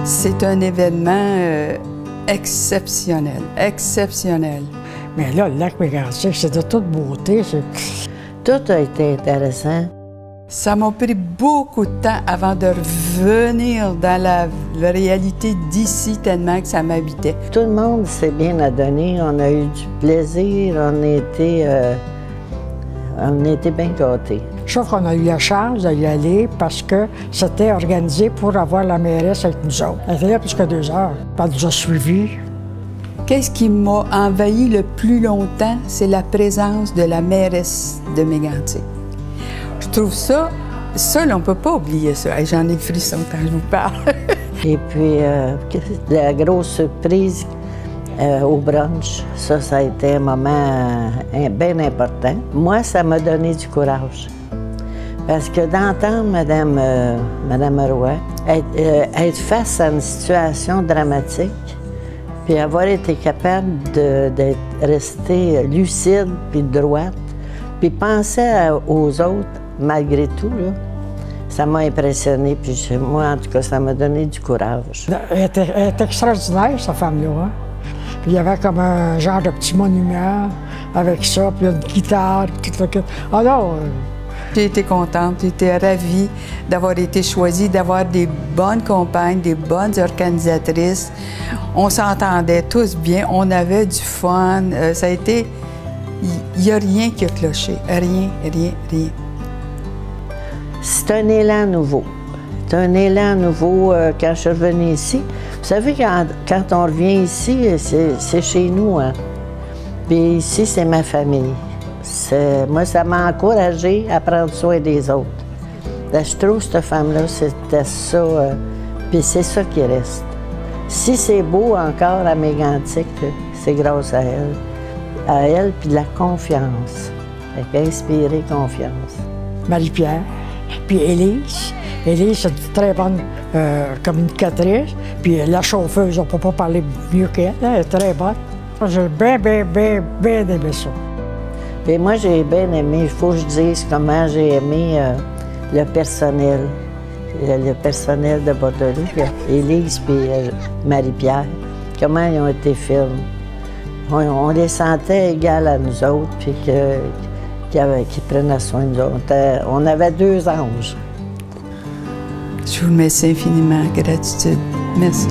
C'est un événement exceptionnel, exceptionnel. Mais là, le lac Mégantic, c'est de toute beauté. Tout a été intéressant. Ça m'a pris beaucoup de temps avant de revenir dans la réalité d'ici, tellement que ça m'habitait. Tout le monde s'est bien adonné, on a eu du plaisir, on était bien gâtés. Sauf qu'on a eu la chance d'y aller parce que c'était organisé pour avoir la mairesse avec nous autres. Elle était là plus que 2 heures. Elle nous a suivis. Qu'est-ce qui m'a envahi le plus longtemps? C'est la présence de la mairesse de Mégantic. Je trouve ça, là, on ne peut pas oublier ça. J'en ai le frisson quand je vous parle. Et puis, la grosse surprise au brunch, ça a été un moment bien important. Moi, ça m'a donné du courage. Parce que d'entendre Madame Roy être face à une situation dramatique, puis avoir été capable de rester lucide puis droite, puis penser aux autres malgré tout, là, ça m'a impressionné. Puis moi, en tout cas, ça m'a donné du courage. Elle est extraordinaire, cette femme-là. Hein? Puis il y avait comme un genre de petit monument avec ça, puis une guitare, puis tout le... Alors, j'ai été contente, j'étais ravie d'avoir été choisie, d'avoir des bonnes compagnes, des bonnes organisatrices. On s'entendait tous bien, on avait du fun. Ça a été... Il n'y a rien qui a cloché. Rien, rien, rien. C'est un élan nouveau. C'est un élan nouveau quand je suis revenue ici. Vous savez, quand on revient ici, c'est chez nous. Hein? Puis ici, c'est ma famille. Moi, ça m'a encouragée à prendre soin des autres. Je trouve que cette femme-là, c'était ça. Puis c'est ça qui reste. Si c'est beau encore à Mégantic, c'est grâce à elle. À elle, puis de la confiance. Elle a inspiré confiance. Marie-Pierre, puis Élise. Élise, c'est une très bonne communicatrice. Puis la chauffeuse, on ne peut pas parler mieux qu'elle. Elle est très bonne. J'ai bien aimé ça. Et moi, j'ai bien aimé, il faut que je dise comment j'ai aimé le personnel. Le personnel de Bordelais, Élise et Marie-Pierre. Comment ils ont été filmés. On les sentait égales à nous autres, puis qu'ils prenaient soin de nous autres. On avait 2 anges. Je vous remercie infiniment. Gratitude. Merci.